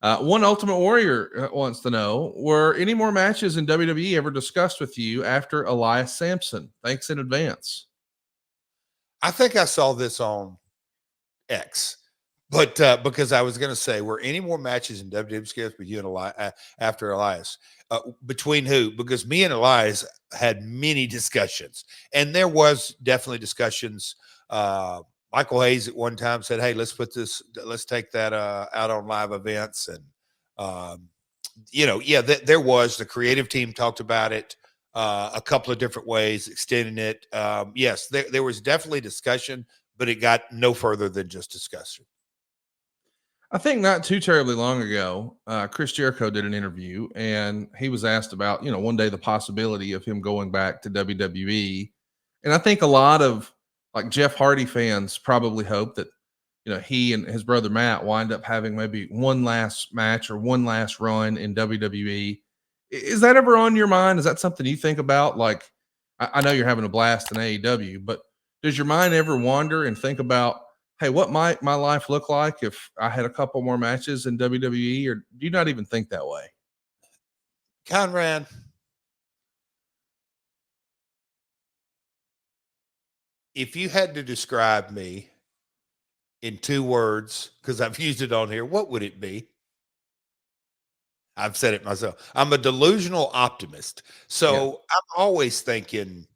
One Ultimate Warrior wants to know: were any more matches in WWE ever discussed with you after Elias Sampson? Thanks in advance. I think I saw this on X, but because I was going to say, were any more matches in WWE discussed with you and Elias after Elias? Between who? Because me and Elias had many discussions, and there was definitely discussions. Michael Hayes at one time said, "Hey, let's take that out on live events," and there was the creative team talked about it a couple of different ways, extending it. Yes, there was definitely discussion, but it got no further than just discussion. I think not too terribly long ago, Chris Jericho did an interview, and he was asked about, one day the possibility of him going back to WWE. And I think a lot of like Jeff Hardy fans probably hope that, he and his brother Matt wind up having maybe one last match or one last run in WWE. Is that ever on your mind? Is that something you think about? Like, I know you're having a blast in AEW, but does your mind ever wander and think about, hey, what might my life look like if I had a couple more matches in WWE? Or do you not even think that way? Conrad, if you had to describe me in 2 words, because I've used it on here, what would it be? I've said it myself. I'm a delusional optimist. Yeah. So I'm always thinking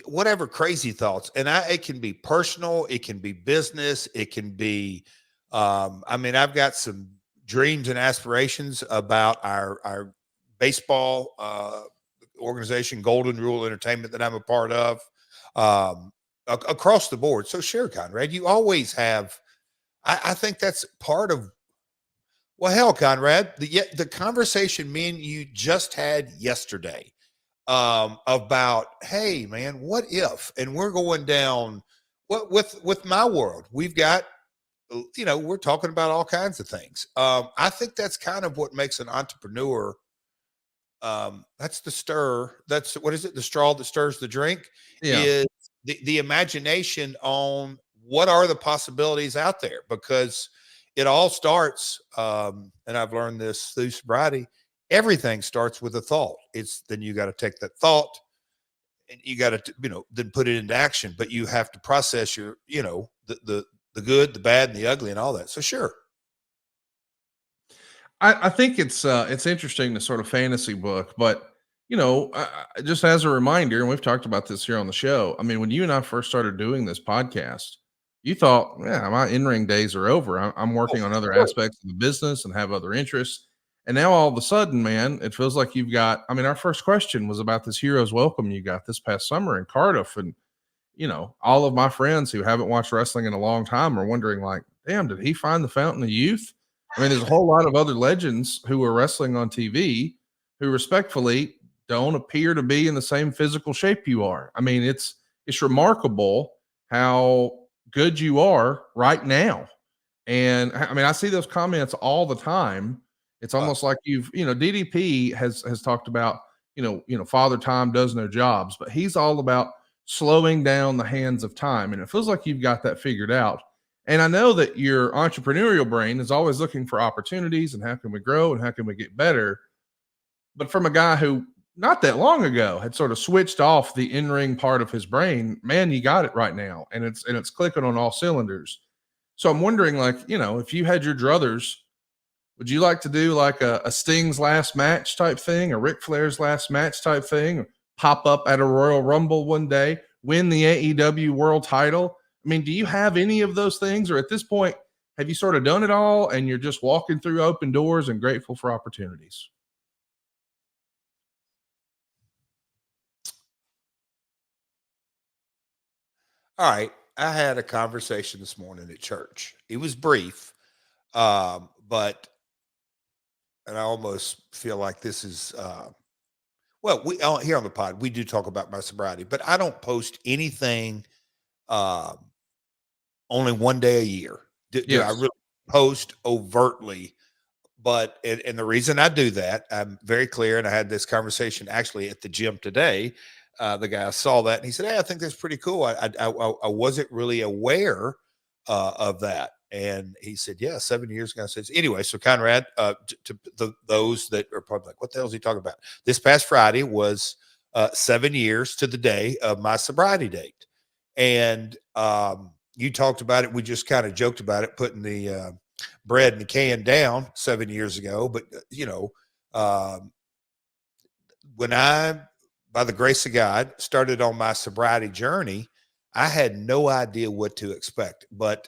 whatever crazy thoughts. And it can be personal, it can be business, it can be I've got some dreams and aspirations about our baseball organization, Golden Rule Entertainment, that I'm a part of. Across the board. So sure, Conrad, you always have. I think that's part of. Well, hell, Conrad, the conversation me and you just had yesterday about, hey, man, what if? And we're going down. What with my world? We've got, we're talking about all kinds of things. I think that's kind of what makes an entrepreneur. That's the stir. That's what is it? The straw that stirs the drink Yeah. is the imagination on what are the possibilities out there, because it all starts, and I've learned this through sobriety. Everything starts with a thought. It's then you got to take that thought and you got to, then put it into action. But you have to process your, the good, the bad, and the ugly, and all that. So sure. I think it's interesting to sort of fantasy book, but just as a reminder, and we've talked about this here on the show. I mean, when you and I first started doing this podcast, you thought, yeah, my in-ring days are over. I'm Oh, working on other aspects of the business and have other interests. And now all of a sudden, man, it feels like you've got. I mean, our first question was about this Heroes Welcome you got this past summer in Cardiff, and all of my friends who haven't watched wrestling in a long time are wondering, like, damn, did he find the fountain of youth? I mean, there's a whole lot of other legends who are wrestling on TV who respectfully don't appear to be in the same physical shape you are. I mean, it's remarkable how good you are right now. And I mean, I see those comments all the time. It's almost like DDP has talked about, Father Time does no jobs, but he's all about slowing down the hands of time. And it feels like you've got that figured out. And I know that your entrepreneurial brain is always looking for opportunities and how can we grow and how can we get better. But from a guy who not that long ago had sort of switched off the in-ring part of his brain, man, you got it right now. And it's clicking on all cylinders. So I'm wondering, like, if you had your druthers, would you like to do like a Sting's last match type thing, a Ric Flair's last match type thing, or pop up at a Royal Rumble one day, win the AEW world title? I mean, do you have any of those things? Or at this point, have you sort of done it all and you're just walking through open doors and grateful for opportunities? All right. I had a conversation this morning at church. It was brief, but and I almost feel like this is well, we here on the pod we do talk about my sobriety, but I don't post anything um, only one day a year. Do I Yes. really post overtly? But and the reason I do that, I'm very clear, and I had this conversation actually at the gym today. The guy saw that and he said, "Hey, I think that's pretty cool. I wasn't really aware of that." And he said, yeah, 7 years ago. I said, anyway, so Conrad, those that are probably like, what the hell is he talking about? This past Friday was 7 years to the day of my sobriety date. And you talked about it. We just kind of joked about it, putting the bread in the can down 7 years ago. But, when I, by the grace of God, started on my sobriety journey, I had no idea what to expect. But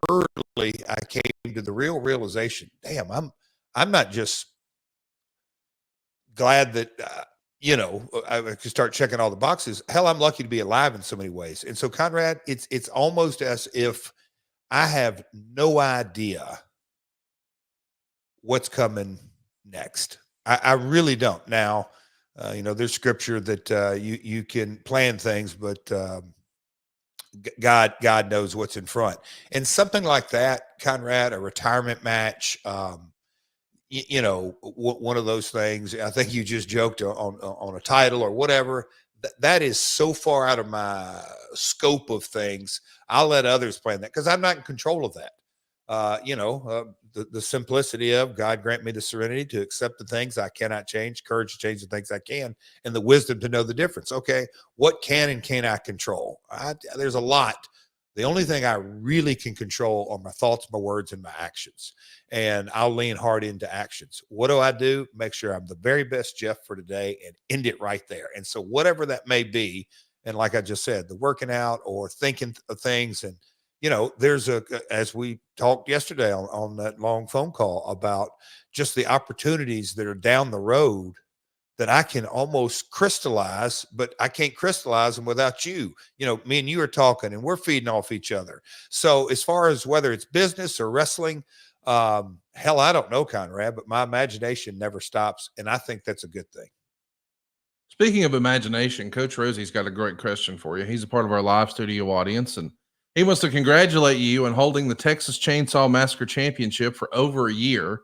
early, I came to the realization, damn, I'm not just glad that, I could start checking all the boxes. Hell, I'm lucky to be alive in so many ways. And so, Conrad, it's almost as if I have no idea what's coming next. I really don't. Now, there's scripture that you can plan things, but God knows what's in front. And something like that, Conrad, a retirement match, one of those things. I think you just joked on a title or whatever. That is so far out of my scope of things. I'll let others plan that because I'm not in control of that. The simplicity of God grant me the serenity to accept the things I cannot change, courage to change the things I can, and the wisdom to know the difference. Okay, what can and cannot control? There's a lot. The only thing I really can control are my thoughts, my words, and my actions. And I'll lean hard into actions. What do? Make sure I'm the very best Jeff for today and end it right there. And so whatever that may be, and like I just said, the working out or thinking of things, and there's as we talked yesterday on that long phone call about just the opportunities that are down the road that I can almost crystallize, but I can't crystallize them without you. Me and you are talking and we're feeding off each other. So as far as whether it's business or wrestling, hell, I don't know, Conrad, but my imagination never stops. And I think that's a good thing. Speaking of imagination, Coach Rosie's got a great question for you. He's a part of our live studio audience, and he wants to congratulate you on holding the Texas Chainsaw Massacre Championship for over a year.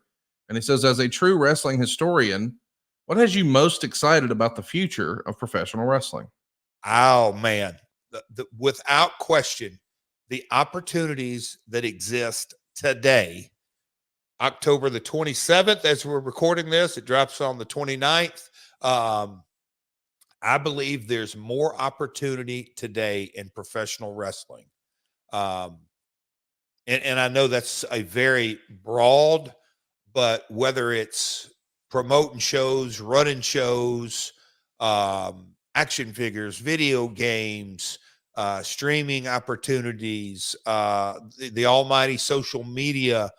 And he says, as a true wrestling historian, what has you most excited about the future of professional wrestling? Oh, man. Without question, the opportunities that exist today, October the 27th, as we're recording this, it drops on the 29th. I believe there's more opportunity today in professional wrestling. And I know that's a very broad, but whether it's promoting shows, running shows, action figures, video games, streaming opportunities, the almighty social media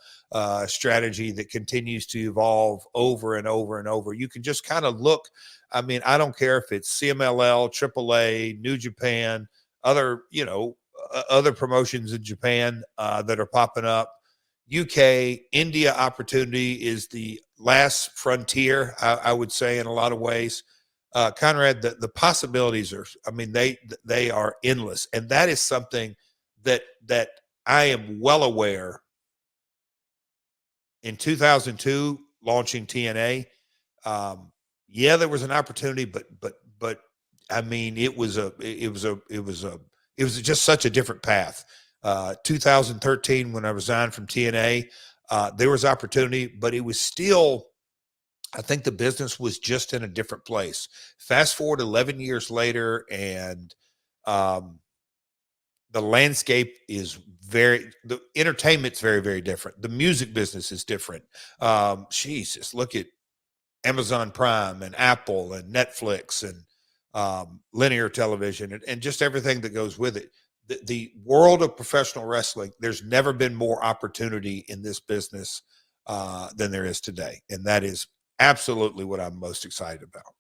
strategy that continues to evolve over and over and over. You can just kind of look. I mean, I don't care if it's CMLL, AAA, New Japan, other promotions in Japan that are popping up. UK, India opportunity is the last frontier, I would say, in a lot of ways. Conrad, the possibilities are, they are endless. And that is something that I am well aware. In 2002, launching TNA, there was an opportunity, but I mean, it was just such a different path. 2013, when I resigned from TNA, there was opportunity, but it was still, I think the business was just in a different place. Fast forward 11 years later, and the landscape is the entertainment's very, very different. The music business is different. Jesus, look at Amazon Prime and Apple and Netflix and linear television and just everything that goes with it. The world of professional wrestling, there's never been more opportunity in this business than there is today. And that is absolutely what I'm most excited about.